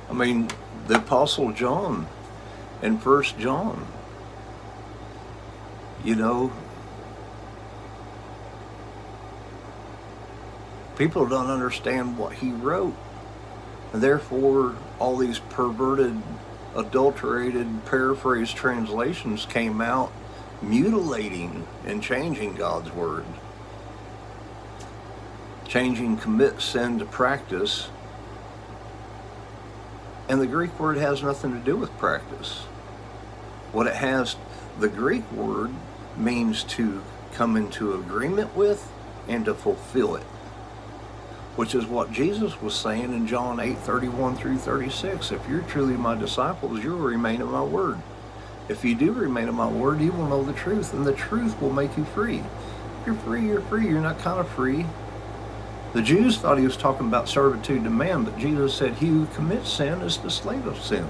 I mean, the Apostle John in First John, you know, people don't understand what he wrote. And therefore, all these perverted, adulterated, paraphrased translations came out mutilating and changing God's word. Changing commit sin to practice. And the Greek word has nothing to do with practice. What it has, the Greek word means to come into agreement with and to fulfill it, which is what Jesus was saying in John 8:31 through 36. If you're truly my disciples, you will remain in my word. If you do remain in my word, you will know the truth, and the truth will make you free. If you're free, you're free. You're not kind of free. The Jews thought he was talking about servitude to man, but Jesus said, he who commits sin is the slave of sin.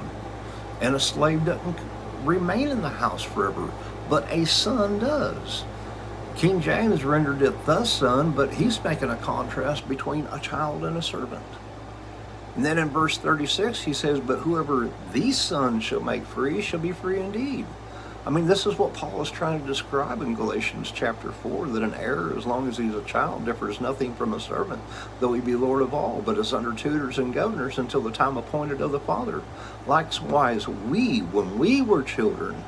And a slave doesn't remain in the house forever, but a son does. King James rendered it the son, but he's making a contrast between a child and a servant. And then in verse 36, he says, but whoever the son shall make free shall be free indeed. I mean, this is what Paul is trying to describe in Galatians chapter 4, that an heir, as long as he's a child, differs nothing from a servant, though he be Lord of all, but is under tutors and governors until the time appointed of the Father. Likewise, we, when we were children,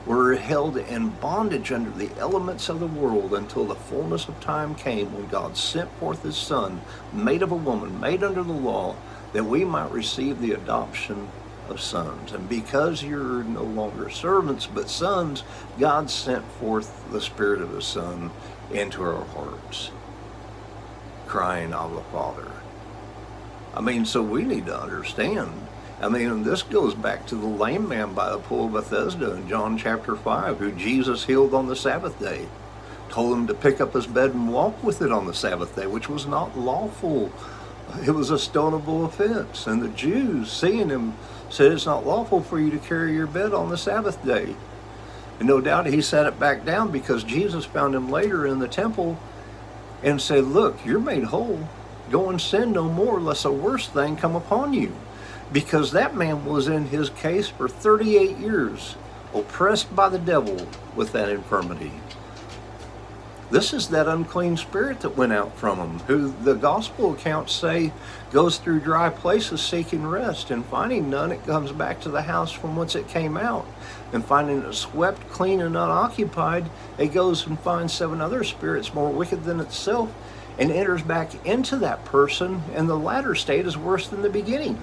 were held in bondage under the elements of the world until the fullness of time came when God sent forth his Son, made of a woman, made under the law, that we might receive the adoption of sons. And because you're no longer servants but sons, God sent forth the Spirit of his Son into our hearts, crying, Abba, Father. I mean, so we need to understand. I mean, and this goes back to the lame man by the pool of Bethesda in John chapter 5, who Jesus healed on the Sabbath day. Told him to pick up his bed and walk with it on the Sabbath day, which was not lawful. It was a stonable offense. And the Jews, seeing him, said, it's not lawful for you to carry your bed on the Sabbath day. And no doubt he set it back down because Jesus found him later in the temple and said, look, you're made whole. Go and sin no more, lest a worse thing come upon you. Because that man was in his case for 38 years, oppressed by the devil with that infirmity. This is that unclean spirit that went out from him, who the gospel accounts say goes through dry places seeking rest, and finding none, it comes back to the house from whence it came out. And finding it swept, clean, and unoccupied, it goes and finds 7 other spirits more wicked than itself, and enters back into that person, and the latter state is worse than the beginning.